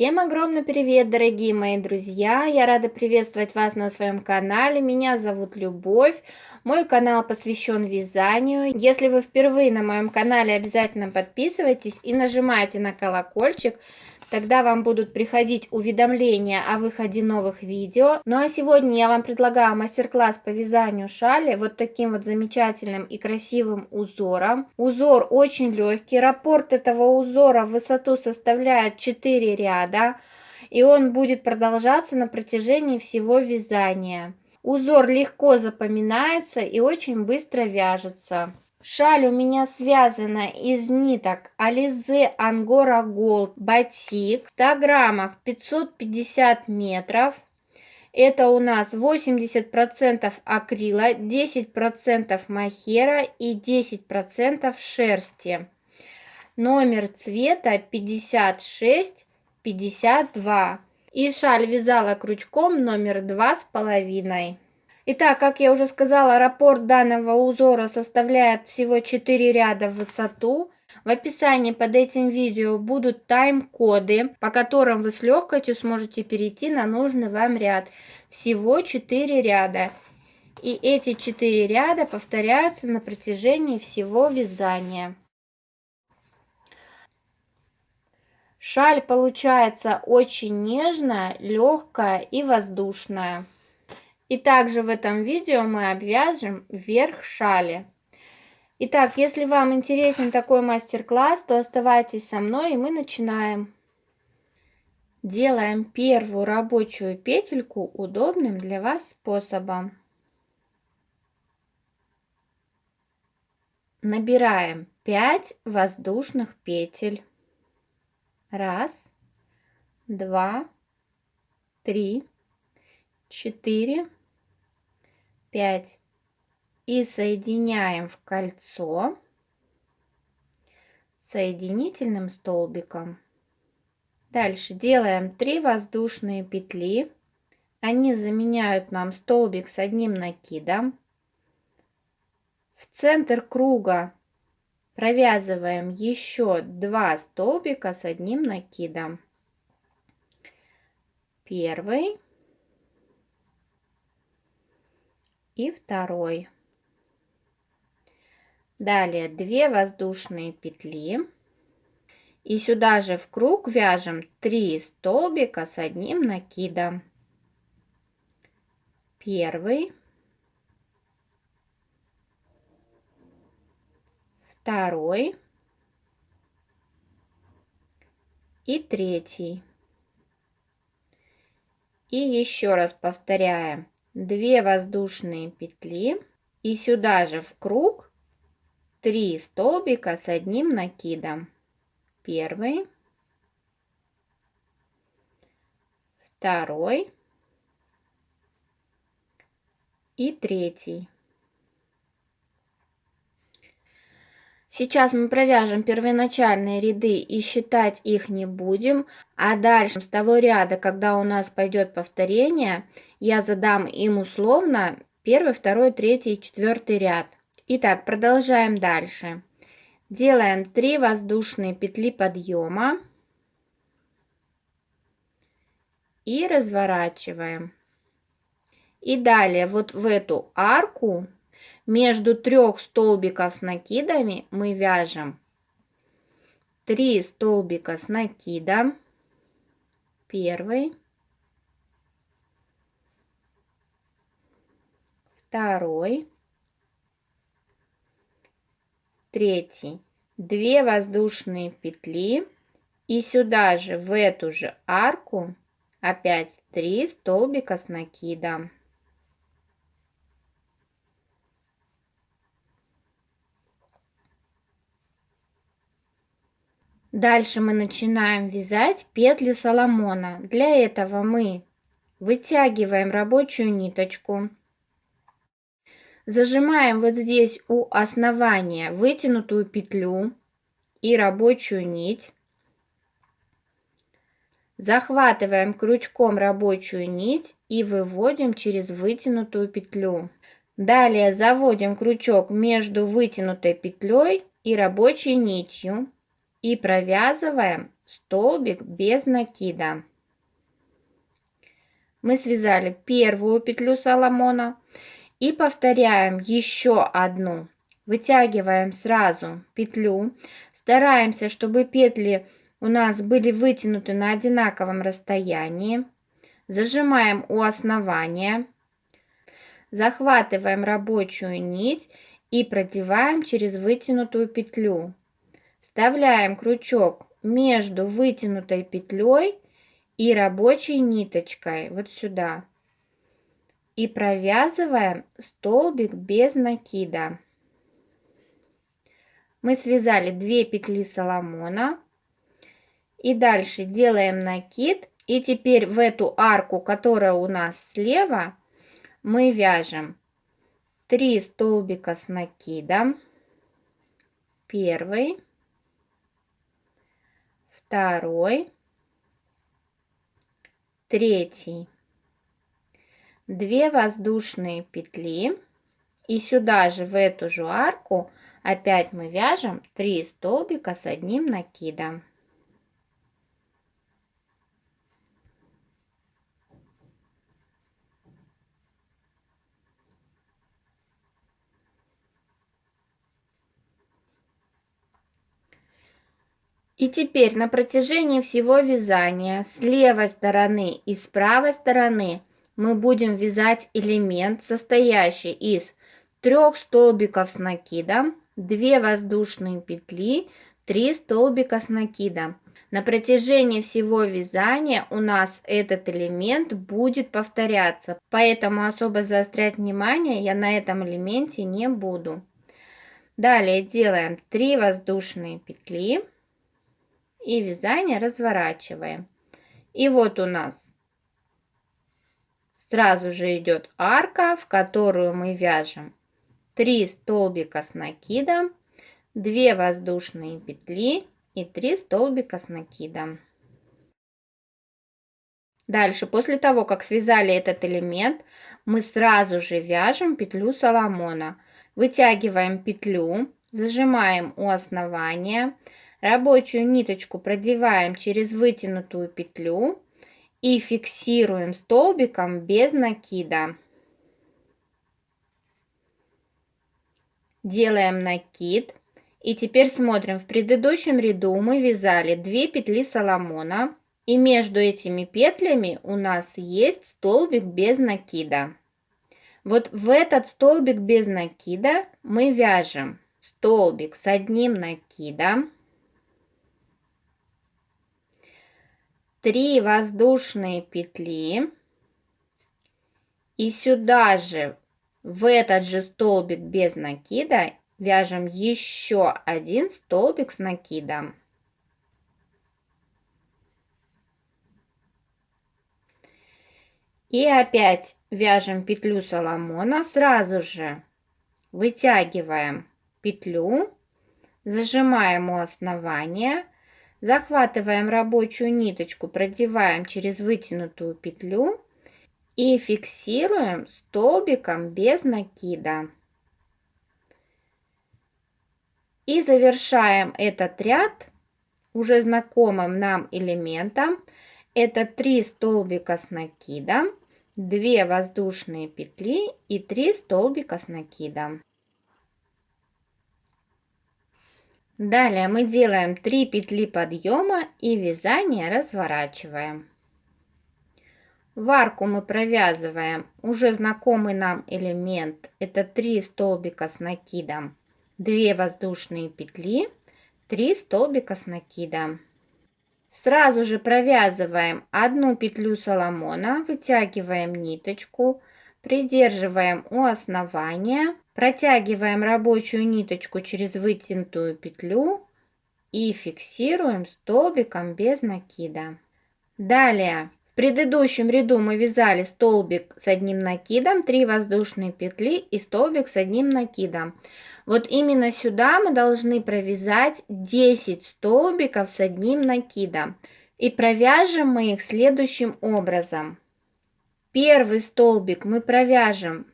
Всем огромный привет, дорогие мои друзья! Я рада приветствовать вас на своем канале. Меня зовут Любовь. Мой канал посвящен вязанию. Если вы впервые на моем канале, обязательно подписывайтесь и нажимайте на колокольчик. Тогда вам будут приходить уведомления о выходе новых видео. Ну а сегодня я вам предлагаю мастер-класс по вязанию шали вот таким вот замечательным и красивым узором. Узор очень легкий. Раппорт этого узора в высоту составляет 4 ряда. И он будет продолжаться на протяжении всего вязания. Узор легко запоминается и очень быстро вяжется. Шаль у меня связана из ниток Alize Angora Gold Batik в 100 граммах 550 метров. Это у нас 80% акрила, 10% мохера и 10% шерсти. Номер цвета 56-52. И шаль вязала крючком номер 2,5. Итак, как я уже сказала, раппорт данного узора составляет всего 4 ряда в высоту. В описании под этим видео будут тайм-коды, по которым вы с легкостью сможете перейти на нужный вам ряд. Всего 4 ряда. И эти 4 ряда повторяются на протяжении всего вязания. Шаль получается очень нежная, легкая и воздушная. И также в этом видео мы обвяжем верх шали. Итак, если вам интересен такой мастер-класс, то оставайтесь со мной, и мы начинаем. Делаем первую рабочую петельку удобным для вас способом. Набираем 5 воздушных петель. 1, 2, 3, 4, 5 и соединяем в кольцо соединительным столбиком. Дальше делаем 3 воздушные петли. Они заменяют нам столбик с одним накидом. В центр круга провязываем еще 2 столбика с одним накидом. Первый и второй. Далее 2 воздушные петли. И сюда же в круг вяжем 3 столбика с одним накидом. Первый, второй и третий. И еще раз повторяем. 2 воздушные петли. И сюда же в круг 3 столбика с одним накидом. Первый, второй и третий. Сейчас мы провяжем первоначальные ряды и считать их не будем, а дальше с того ряда, когда у нас пойдет повторение, я задам им условно 1, 2, 3 и 4 ряд. Итак, продолжаем дальше. Делаем 3 воздушные петли подъема и разворачиваем. И далее вот в эту арку между 3 столбиков с накидами мы вяжем 3 столбика с накидом. Первый, второй, третий. 2 воздушные петли. И сюда же в эту же арку опять 3 столбика с накидом. Дальше мы начинаем вязать петли Соломона. Для этого мы вытягиваем рабочую ниточку, зажимаем вот здесь у основания вытянутую петлю и рабочую нить, захватываем крючком рабочую нить и выводим через вытянутую петлю. Далее заводим крючок между вытянутой петлей и рабочей нитью и провязываем столбик без накида. Мы связали первую петлю Соломона и повторяем еще одну. Вытягиваем сразу петлю, стараемся, чтобы петли у нас были вытянуты на одинаковом расстоянии. Зажимаем у основания, захватываем рабочую нить и продеваем через вытянутую петлю. Вставляем крючок между вытянутой петлей и рабочей ниточкой вот сюда. И провязываем столбик без накида. Мы связали 2 петли Соломона. И дальше делаем накид. И теперь в эту арку, которая у нас слева, мы вяжем 3 столбика с накидом. Первый, второй, третий. 2 воздушные петли. И сюда же, в эту же арку, опять мы вяжем 3 столбика с одним накидом. И теперь на протяжении всего вязания с левой стороны и с правой стороны мы будем вязать элемент, состоящий из 3 столбиков с накидом, 2 воздушные петли, 3 столбика с накидом. На протяжении всего вязания у нас этот элемент будет повторяться, поэтому особо заострять внимание я на этом элементе не буду. Далее делаем 3 воздушные петли. И вязание разворачиваем. И вот у нас сразу же идет арка, в которую мы вяжем 3 столбика с накидом, 2 воздушные петли и 3 столбика с накидом. Дальше, после того, как связали этот элемент, мы сразу же вяжем петлю Соломона. Вытягиваем петлю, зажимаем у основания. Рабочую ниточку продеваем через вытянутую петлю и фиксируем столбиком без накида. Делаем накид. И теперь смотрим, в предыдущем ряду мы вязали 2 петли Соломона. И между этими петлями у нас есть столбик без накида. Вот в этот столбик без накида мы вяжем столбик с одним накидом, 3 воздушные петли и сюда же в этот же столбик без накида вяжем еще один столбик с накидом. И опять вяжем петлю Соломона, сразу же вытягиваем петлю, зажимаем у основания. Захватываем рабочую ниточку, продеваем через вытянутую петлю и фиксируем столбиком без накида. И завершаем этот ряд уже знакомым нам элементом. Это 3 столбика с накидом, 2 воздушные петли и 3 столбика с накидом. Далее мы делаем 3 петли подъема и вязание разворачиваем. В арку мы провязываем уже знакомый нам элемент. Это 3 столбика с накидом, 2 воздушные петли, 3 столбика с накидом. Сразу же провязываем 1 петлю Соломона, вытягиваем ниточку, придерживаем у основания. Протягиваем рабочую ниточку через вытянутую петлю и фиксируем столбиком без накида. Далее, в предыдущем ряду мы вязали столбик с одним накидом, 3 воздушные петли и столбик с одним накидом. Вот именно сюда мы должны провязать 10 столбиков с одним накидом. И провяжем мы их следующим образом. Первый столбик мы провяжем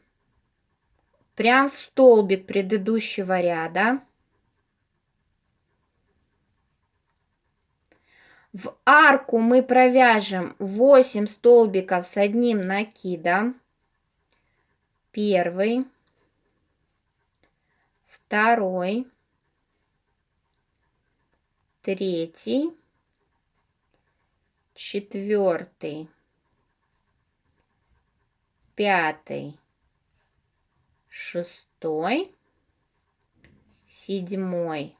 прям в столбик предыдущего ряда. В арку мы провяжем 8 столбиков с одним накидом. Первый, второй, третий, четвертый, пятый, шестой, седьмой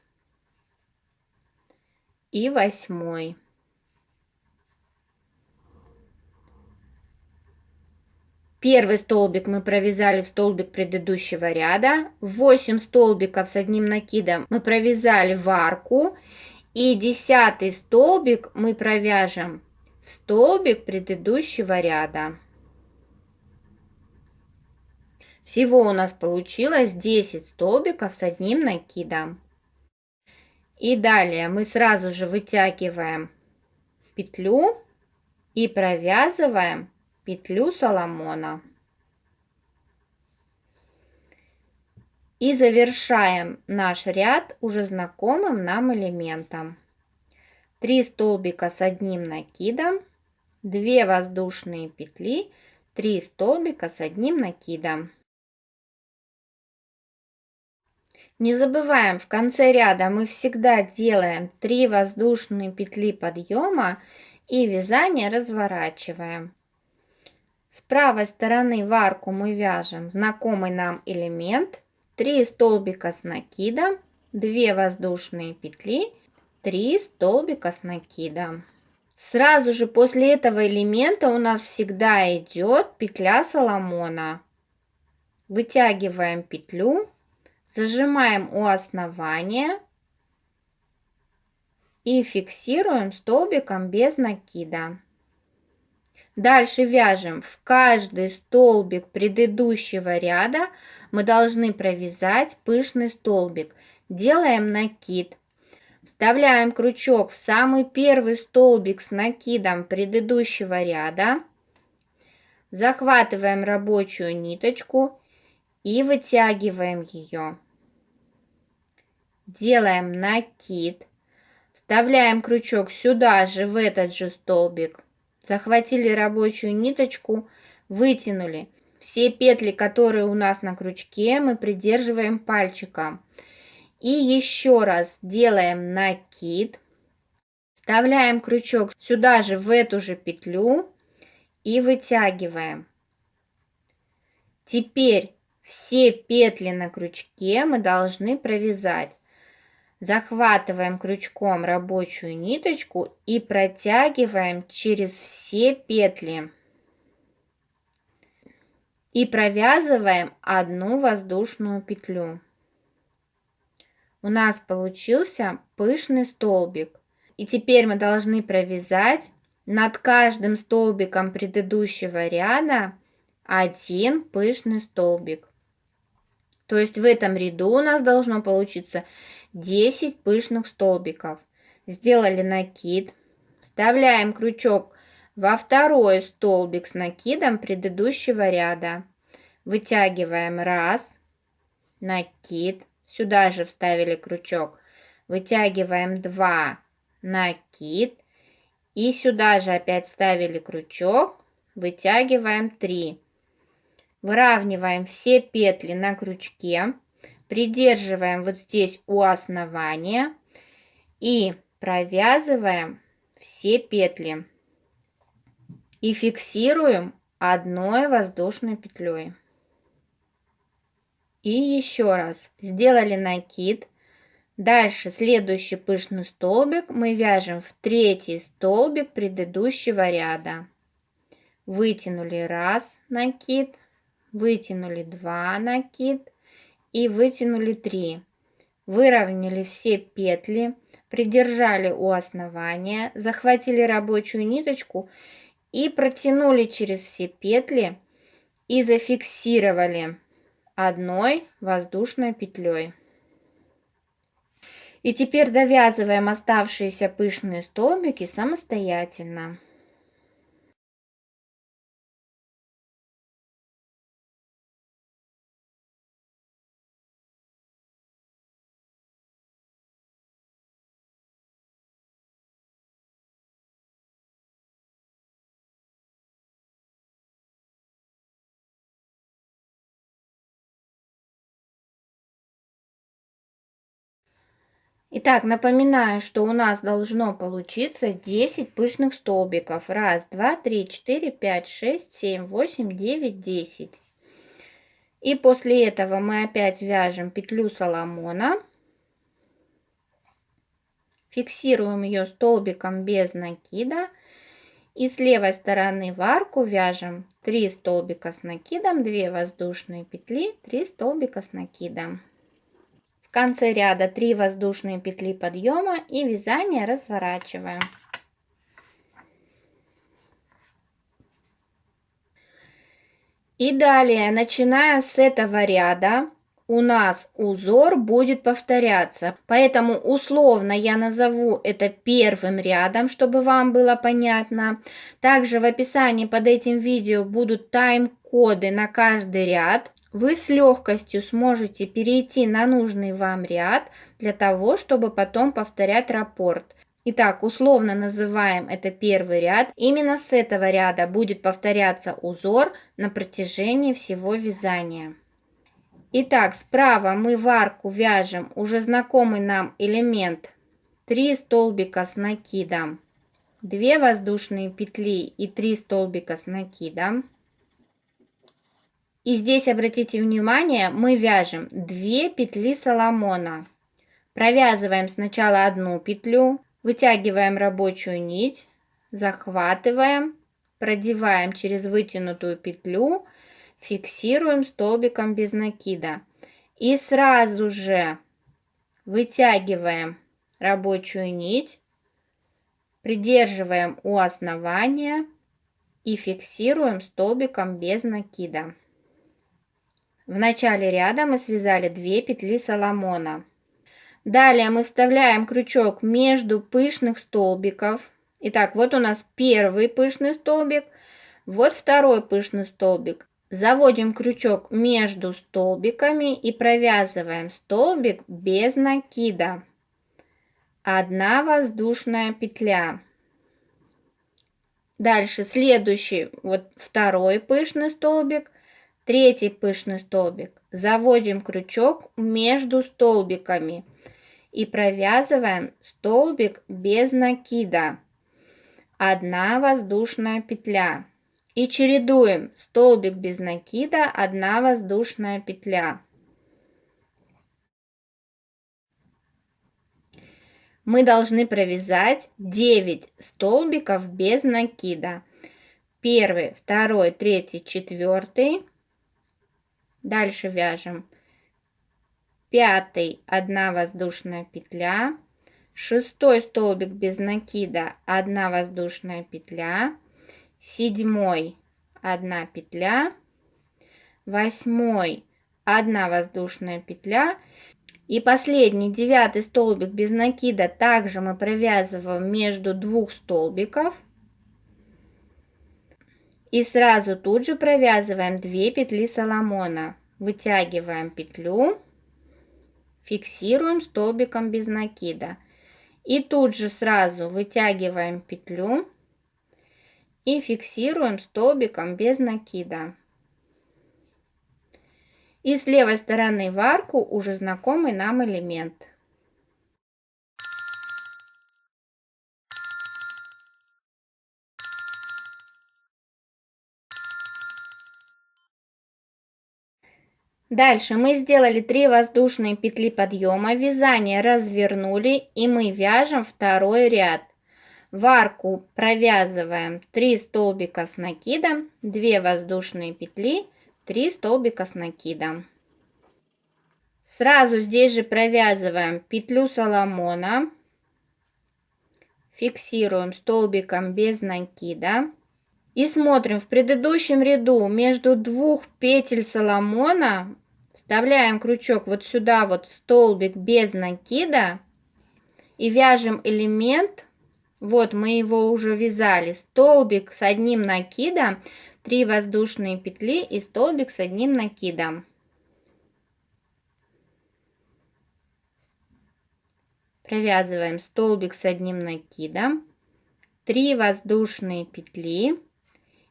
и восьмой. Первый столбик мы провязали в столбик предыдущего ряда, 8 столбиков с одним накидом мы провязали в арку, и 10 столбик мы провяжем в столбик предыдущего ряда. Всего у нас получилось 10 столбиков с одним накидом. И далее мы сразу же вытягиваем петлю и провязываем петлю Соломона. И завершаем наш ряд уже знакомым нам элементом. 3 столбика с одним накидом, 2 воздушные петли, 3 столбика с одним накидом. Не забываем, в конце ряда мы всегда делаем 3 воздушные петли подъема и вязание разворачиваем. С правой стороны в арку мы вяжем знакомый нам элемент, 3 столбика с накидом, 2 воздушные петли, 3 столбика с накидом. Сразу же после этого элемента у нас всегда идет петля Соломона. Вытягиваем петлю, зажимаем у основания и фиксируем столбиком без накида. Дальше вяжем в каждый столбик предыдущего ряда мы должны провязать пышный столбик. Делаем накид. Вставляем крючок в самый первый столбик с накидом предыдущего ряда. Захватываем рабочую ниточку и вытягиваем ее. Делаем накид. Вставляем крючок сюда же, в этот же столбик. Захватили рабочую ниточку, вытянули. Все петли, которые у нас на крючке, мы придерживаем пальчиком. И еще раз делаем накид. Вставляем крючок сюда же, в эту же петлю и вытягиваем. Теперь все петли на крючке мы должны провязать. Захватываем крючком рабочую ниточку и протягиваем через все петли. И провязываем одну воздушную петлю. У нас получился пышный столбик. И теперь мы должны провязать над каждым столбиком предыдущего ряда один пышный столбик. То есть в этом ряду у нас должно получиться 10 пышных столбиков. Сделали накид, вставляем крючок во второй столбик с накидом предыдущего ряда. Вытягиваем раз, накид, сюда же вставили крючок. Вытягиваем 2, накид, и сюда же опять вставили крючок, вытягиваем 3. Выравниваем все петли на крючке, придерживаем вот здесь у основания и провязываем все петли. И фиксируем одной воздушной петлей. И еще раз сделали накид. Дальше следующий пышный столбик мы вяжем в третий столбик предыдущего ряда. Вытянули раз накид, вытянули 2 накид и вытянули 3. Выровняли все петли, придержали у основания, захватили рабочую ниточку и протянули через все петли и зафиксировали одной воздушной петлей. И теперь довязываем оставшиеся пышные столбики самостоятельно. Итак, напоминаю, что у нас должно получиться 10 пышных столбиков. 1, 2, 3, 4, 5, 6, 7, 8, 9, 10. И после этого мы опять вяжем петлю Соломона. Фиксируем ее столбиком без накида. И с левой стороны в арку вяжем 3 столбика с накидом, 2 воздушные петли, 3 столбика с накидом. В конце ряда 3 воздушные петли подъема и вязание разворачиваем. И далее, начиная с этого ряда, у нас узор будет повторяться. Поэтому условно я назову это первым рядом, чтобы вам было понятно. Также в описании под этим видео будут тайм-коды на каждый ряд. Вы с легкостью сможете перейти на нужный вам ряд для того, чтобы потом повторять раппорт. Итак, условно называем это первый ряд. Именно с этого ряда будет повторяться узор на протяжении всего вязания. Итак, справа мы в арку вяжем уже знакомый нам элемент 3 столбика с накидом, 2 воздушные петли и 3 столбика с накидом. И здесь обратите внимание, мы вяжем 2 петли Соломона. Провязываем сначала одну петлю, вытягиваем рабочую нить, захватываем, продеваем через вытянутую петлю, фиксируем столбиком без накида. И сразу же вытягиваем рабочую нить, придерживаем у основания и фиксируем столбиком без накида. В начале ряда мы связали 2 петли Соломона. Далее мы вставляем крючок между пышных столбиков. Итак, вот у нас первый пышный столбик, вот второй пышный столбик. Заводим крючок между столбиками и провязываем столбик без накида. 1 воздушная петля. Дальше следующий, вот второй пышный столбик, третий пышный столбик. Заводим крючок между столбиками и провязываем столбик без накида. 1 воздушная петля. И чередуем столбик без накида, 1 воздушная петля. Мы должны провязать 9 столбиков без накида. 1, 2, 3, 4. Дальше вяжем 5, 1 воздушная петля. 6 столбик без накида, 1 воздушная петля. 7, 1 петля. 8, 1 воздушная петля. И последний 9 столбик без накида также мы провязываем между 2 столбиков. И сразу тут же провязываем 2 петли Соломона. Вытягиваем петлю, фиксируем столбиком без накида. И тут же сразу вытягиваем петлю и фиксируем столбиком без накида. И с левой стороны в арку уже знакомый нам элемент. Дальше мы сделали 3 воздушные петли подъема, вязание развернули и мы вяжем второй ряд. В арку провязываем 3 столбика с накидом, 2 воздушные петли, 3 столбика с накидом. Сразу здесь же провязываем петлю Соломона, фиксируем столбиком без накида. И смотрим, в предыдущем ряду между 2 петель Соломона вставляем крючок вот сюда вот в столбик без накида и вяжем элемент. Вот мы его уже вязали. Столбик с одним накидом, 3 воздушные петли и столбик с одним накидом. Провязываем столбик с одним накидом, 3 воздушные петли.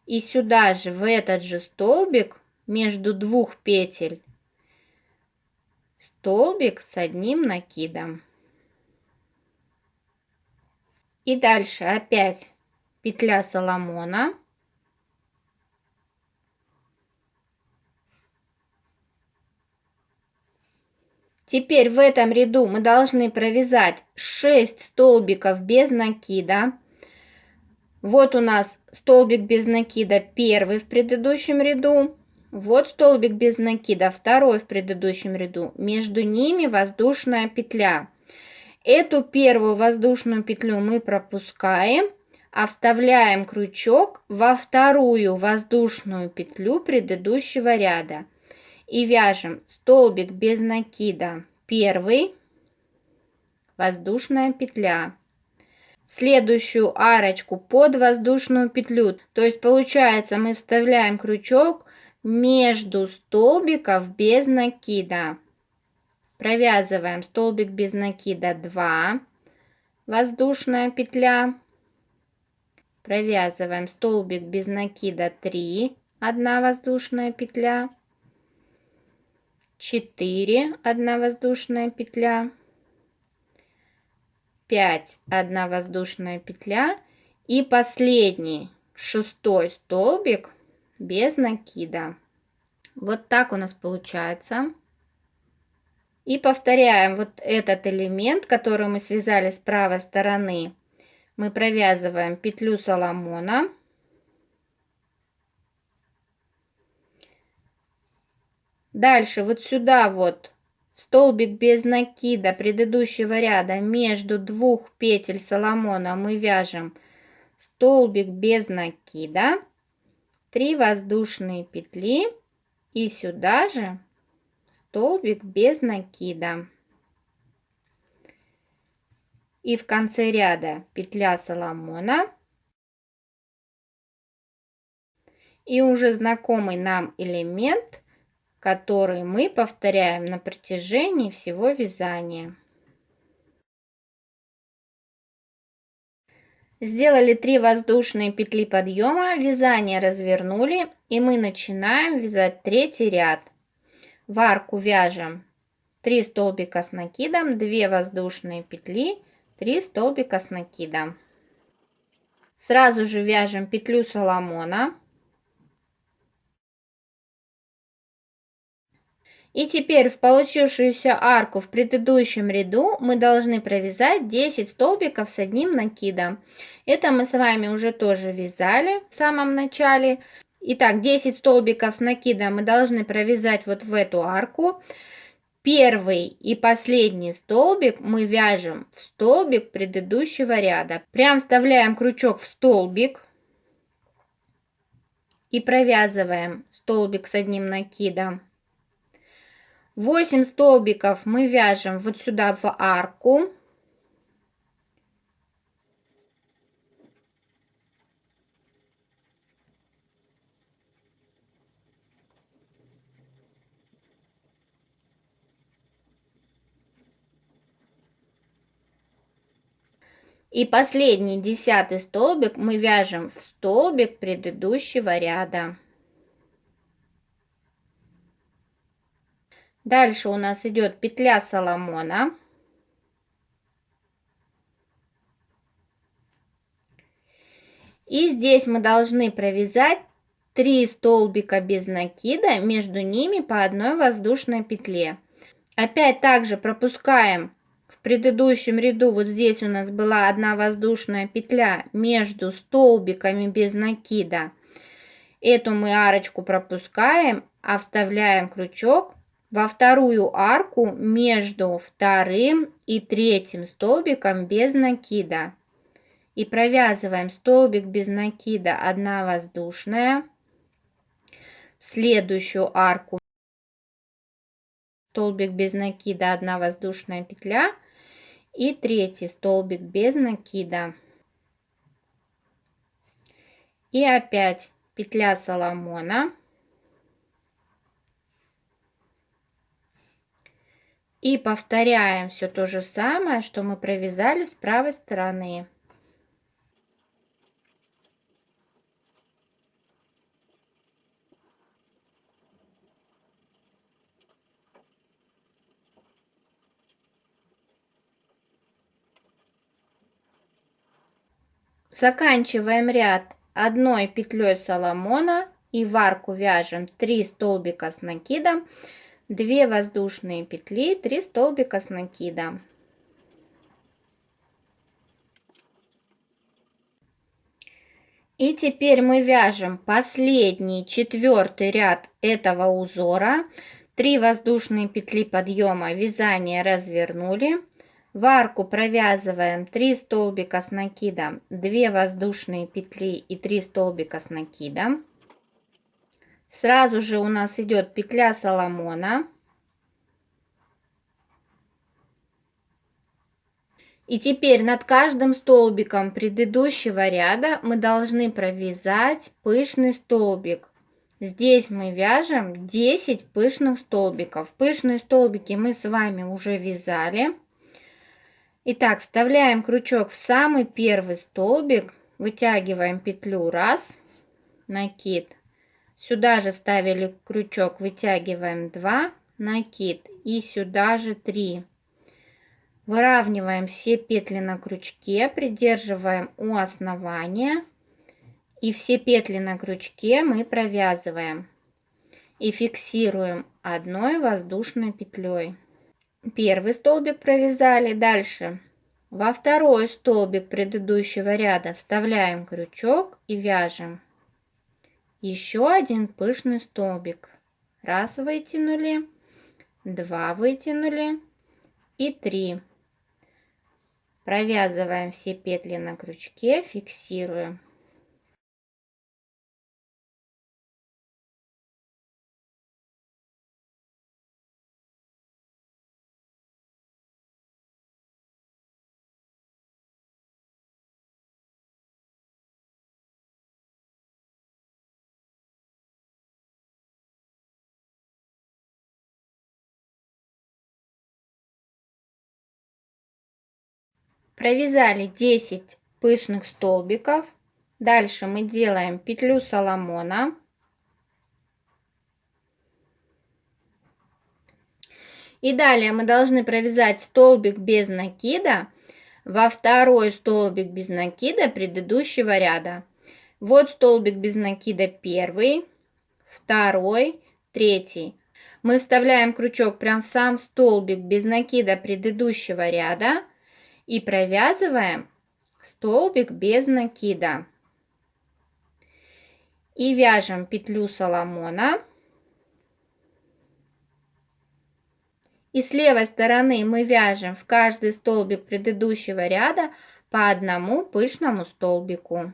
И сюда же, в этот же столбик, между 2 петель, столбик с одним накидом. И дальше опять петля Соломона. Теперь в этом ряду мы должны провязать 6 столбиков без накида. Вот у нас столбик без накида первый в предыдущем ряду. Вот столбик без накида второй в предыдущем ряду. Между ними воздушная петля. Эту первую воздушную петлю мы пропускаем, а вставляем крючок во вторую воздушную петлю предыдущего ряда. И вяжем столбик без накида первый, воздушная петля. Следующую арочку под воздушную петлю. То есть получается, мы вставляем крючок между столбиков без накида. Провязываем столбик без накида 2, воздушная петля. Провязываем столбик без накида 3, 1 воздушная петля. 4, 1 воздушная петля. 5, 1 воздушная петля и последний 6-й столбик без накида. Вот так у нас получается. И повторяем вот этот элемент, который мы связали с правой стороны. Мы провязываем петлю Соломона. Дальше вот сюда вот столбик без накида предыдущего ряда между двух петель Соломона мы вяжем столбик без накида, 3 воздушные петли и сюда же столбик без накида. И в конце ряда петля Соломона. И уже знакомый нам элемент, который мы повторяем на протяжении всего вязания. Сделали 3 воздушные петли подъема, вязание развернули, и мы начинаем вязать третий ряд. В арку вяжем 3 столбика с накидом, 2 воздушные петли, 3 столбика с накидом. Сразу же вяжем петлю Соломона. И теперь в получившуюся арку в предыдущем ряду мы должны провязать 10 столбиков с одним накидом. Это мы с вами уже тоже вязали в самом начале. Итак, 10 столбиков с накидом мы должны провязать вот в эту арку. Первый и последний столбик мы вяжем в столбик предыдущего ряда. Прям вставляем крючок в столбик и провязываем столбик с одним накидом. 8 столбиков мы вяжем вот сюда в арку. И последний 10-й столбик мы вяжем в столбик предыдущего ряда. Дальше у нас идет петля Соломона. И здесь мы должны провязать 3 столбика без накида, между ними по одной воздушной петле. Опять также пропускаем в предыдущем ряду, вот здесь у нас была 1 воздушная петля между столбиками без накида. Эту мы арочку пропускаем, а вставляем крючок во вторую арку между вторым и третьим столбиком без накида. И провязываем столбик без накида 1 воздушная. В следующую арку столбик без накида 1 воздушная петля. И третий столбик без накида. И опять петля Соломона. И повторяем все то же самое, что мы провязали с правой стороны. Заканчиваем ряд одной петлей соломона и в арку вяжем 3 столбика с накидом, 2 воздушные петли, 3 столбика с накидом. И теперь мы вяжем последний 4-й ряд этого узора. 3 воздушные петли подъема, вязание развернули. В арку провязываем 3 столбика с накидом, 2 воздушные петли и 3 столбика с накидом. Сразу же у нас идет петля соломона. И теперь над каждым столбиком предыдущего ряда мы должны провязать пышный столбик. Здесь мы вяжем 10 пышных столбиков. Пышные столбики мы с вами уже вязали. Итак, вставляем крючок в самый первый столбик, вытягиваем петлю 1, накид. Сюда же вставили крючок, вытягиваем 2, накид. И сюда же 3. Выравниваем все петли на крючке, придерживаем у основания. И все петли на крючке мы провязываем. И фиксируем одной воздушной петлей. Первый столбик провязали. Дальше во второй столбик предыдущего ряда вставляем крючок и вяжем. Еще один пышный столбик. 1 вытянули, 2 вытянули и 3. Провязываем все петли на крючке, фиксируем. Провязали 10 пышных столбиков. Дальше мы делаем петлю соломона. И далее мы должны провязать столбик без накида во второй столбик без накида предыдущего ряда. Вот столбик без накида первый, второй, третий. Мы вставляем крючок прям в сам столбик без накида предыдущего ряда и провязываем столбик без накида. И вяжем петлю соломона. И с левой стороны мы вяжем в каждый столбик предыдущего ряда по одному пышному столбику.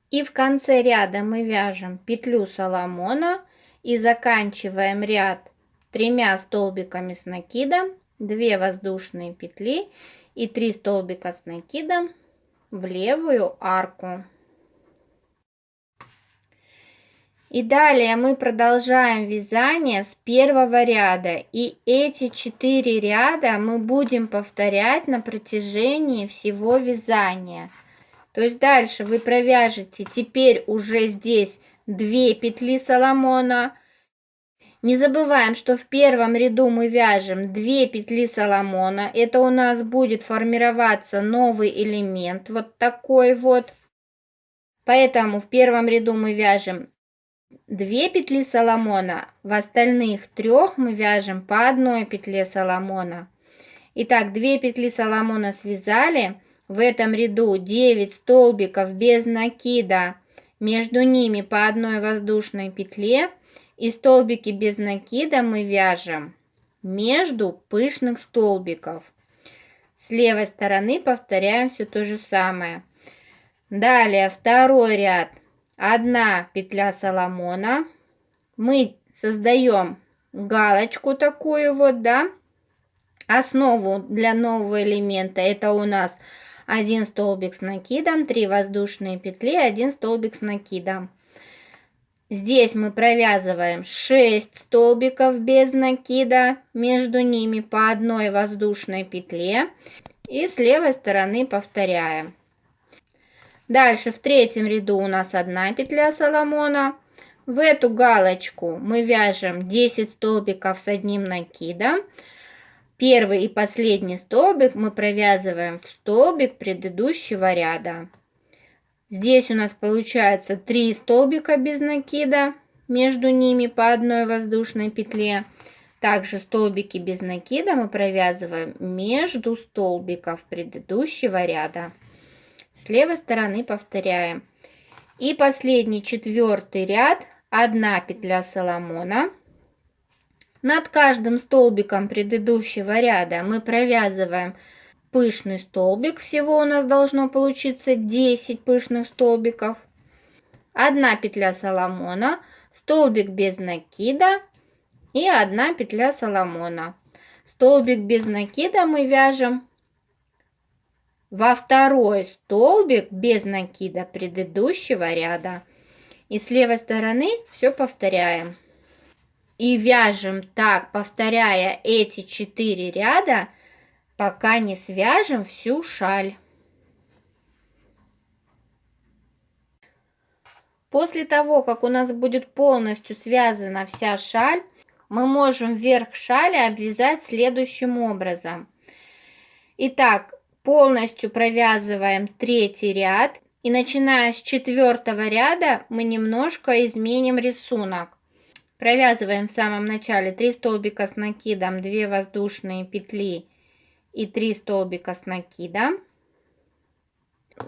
И в конце ряда мы вяжем петлю соломона и заканчиваем ряд 3 столбиками с накидом, 2 воздушные петли и 3 столбика с накидом в левую арку. И далее мы продолжаем вязание с первого ряда. И эти 4 ряда мы будем повторять на протяжении всего вязания. То есть дальше вы провяжете теперь уже здесь 2 петли соломона. Не забываем, что в первом ряду мы вяжем 2 петли соломона. Это у нас будет формироваться новый элемент, вот такой вот. Поэтому в первом ряду мы вяжем 2 петли соломона, в остальных 3 мы вяжем по 1 петле соломона. Итак, 2 петли соломона связали. В этом ряду 9 столбиков без накида, между ними по 1 воздушной петле. И столбики без накида мы вяжем между пышных столбиков. С левой стороны повторяем все то же самое. Далее второй ряд. 1 петля соломона. Мы создаем галочку такую вот, да. Основу для нового элемента это у нас 1 столбик с накидом, 3 воздушные петли, 1 столбик с накидом. Здесь мы провязываем 6 столбиков без накида, между ними по 1 воздушной петле. И с левой стороны повторяем. Дальше в третьем ряду у нас 1 петля Соломона. В эту галочку мы вяжем 10 столбиков с одним накидом. Первый и последний столбик мы провязываем в столбик предыдущего ряда. Здесь у нас получается 3 столбика без накида, между ними по одной воздушной петле. Также столбики без накида мы провязываем между столбиков предыдущего ряда. С левой стороны повторяем. И последний 4-й ряд, 1 петля Соломона. Над каждым столбиком предыдущего ряда мы провязываем пышный столбик. Всего у нас должно получиться 10 пышных столбиков. 1 петля Соломона, столбик без накида и 1 петля Соломона. Столбик без накида мы вяжем во второй столбик без накида предыдущего ряда. И с левой стороны все повторяем. И вяжем так, повторяя эти 4 ряда, пока не свяжем всю шаль. После того, как у нас будет полностью связана вся шаль, мы можем верх шали обвязать следующим образом. Итак, полностью провязываем 3-й ряд. И начиная с 4-го ряда мы немножко изменим рисунок. Провязываем в самом начале 3 столбика с накидом, 2 воздушные петли и 3 столбика с накидом.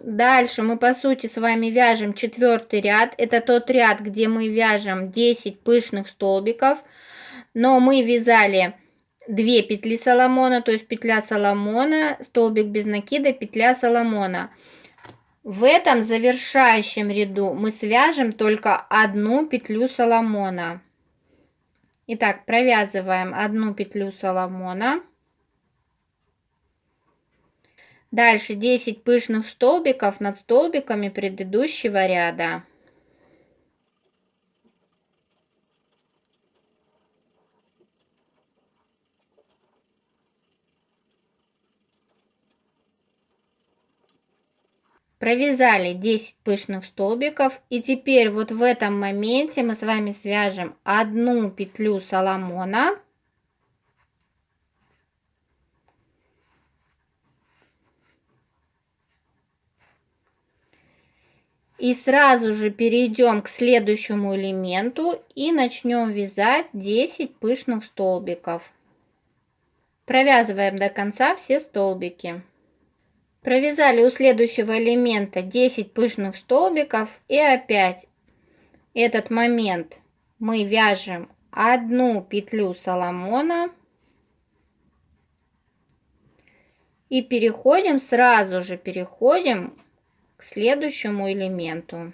Дальше мы по сути с вами вяжем 4-й ряд. Это тот ряд, где мы вяжем 10 пышных столбиков. Но мы вязали 2 петли Соломона, то есть петля Соломона, столбик без накида, петля Соломона. В этом завершающем ряду мы свяжем только 1 петлю Соломона. Итак, провязываем 1 петлю Соломона. Дальше 10 пышных столбиков над столбиками предыдущего ряда. Провязали 10 пышных столбиков, и теперь вот в этом моменте мы с вами свяжем 1 петлю Соломона. И сразу же перейдем к следующему элементу и начнем вязать 10 пышных столбиков. Провязываем до конца все столбики. Провязали у следующего элемента 10 пышных столбиков, и опять этот момент мы вяжем 1 петлю Соломона и сразу же переходим к следующему элементу.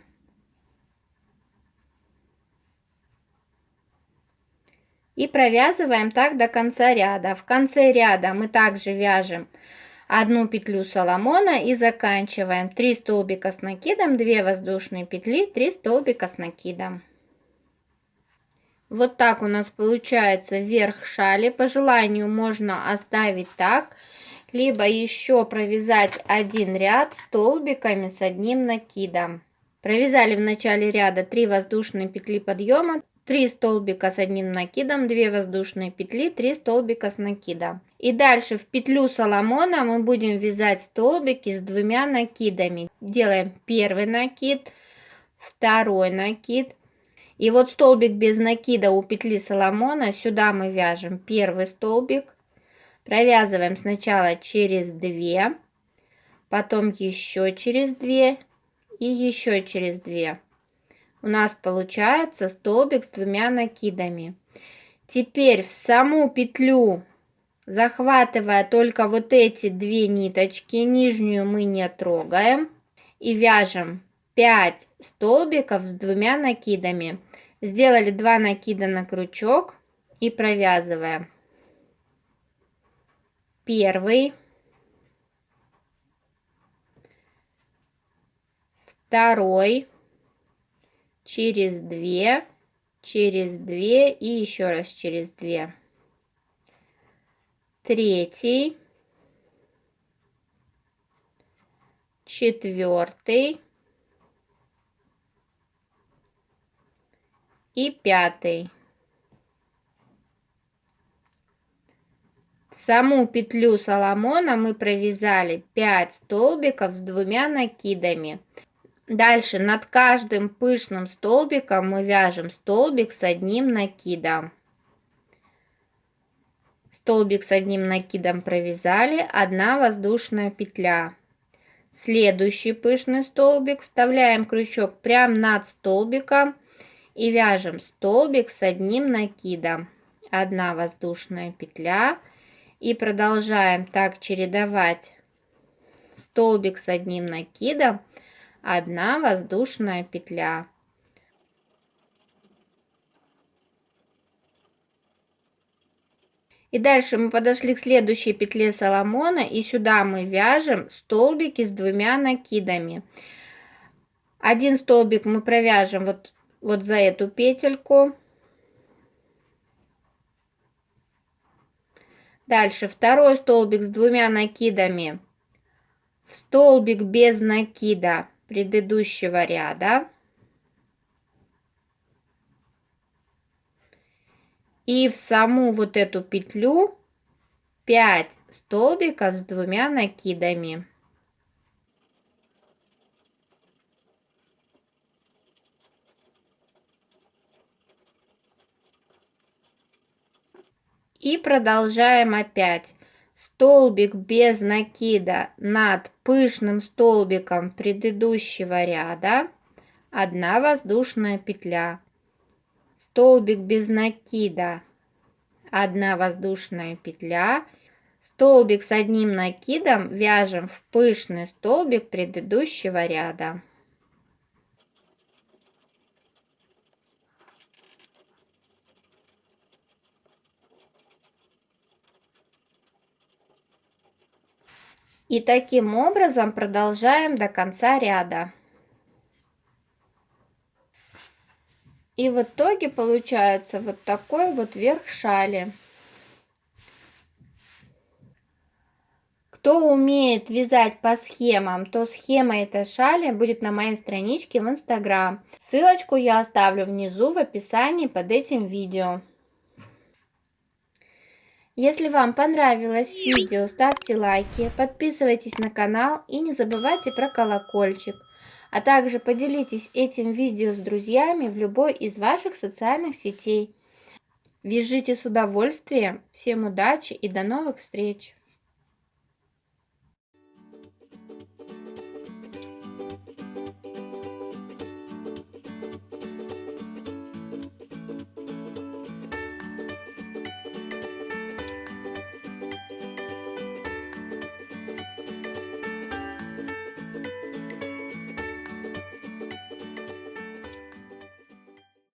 И провязываем так до конца ряда. В конце ряда мы также вяжем 1 петлю Соломона и заканчиваем 3 столбика с накидом, 2 воздушные петли, 3 столбика с накидом. Вот так у нас получается верх шали. По желанию можно оставить так, либо еще провязать один ряд столбиками с одним накидом. Провязали в начале ряда 3 воздушные петли подъема, 3 столбика с одним накидом, 2 воздушные петли, 3 столбика с накидом. И дальше в петлю Соломона мы будем вязать столбики с 2 накидами. Делаем первый накид, второй накид. И вот столбик без накида у петли Соломона, сюда мы вяжем первый столбик. Провязываем сначала через 2, потом еще через 2 и еще через 2. У нас получается столбик с 2 накидами. Теперь в саму петлю, захватывая только вот эти 2 ниточки, нижнюю мы не трогаем, и вяжем 5 столбиков с 2 накидами. Сделали 2 накида на крючок и провязываем. Первый, второй, через 2 и еще раз через 2. Третий, четвертый, и 5. В саму петлю Соломона мы провязали 5 столбиков с 2 накидами. Дальше над каждым пышным столбиком мы вяжем столбик с 1 накидом. Столбик с 1 накидом провязали, 1 воздушная петля. Следующий пышный столбик, вставляем крючок прямо над столбиком и вяжем столбик с 1 накидом. 1 воздушная петля. И продолжаем так чередовать столбик с 1 накидом, 1 воздушная петля. И дальше мы подошли к следующей петле Соломона, и сюда мы вяжем столбики с 2 накидами. 1 столбик мы провяжем вот за эту петельку. Дальше второй столбик с 2 накидами в столбик без накида предыдущего ряда. И в саму вот эту петлю 5 столбиков с 2 накидами. И продолжаем опять. Столбик без накида над пышным столбиком предыдущего ряда. 1 воздушная петля. Столбик без накида, 1 воздушная петля. Столбик с 1 накидом вяжем в пышный столбик предыдущего ряда. И таким образом продолжаем до конца ряда. И в итоге получается вот такой вот верх шали. Кто умеет вязать по схемам, то схема этой шали будет на моей страничке в Instagram. Ссылочку я оставлю внизу в описании под этим видео. Если вам понравилось видео, ставьте лайки, подписывайтесь на канал и не забывайте про колокольчик. А также поделитесь этим видео с друзьями в любой из ваших социальных сетей. Вяжите с удовольствием. Всем удачи и до новых встреч!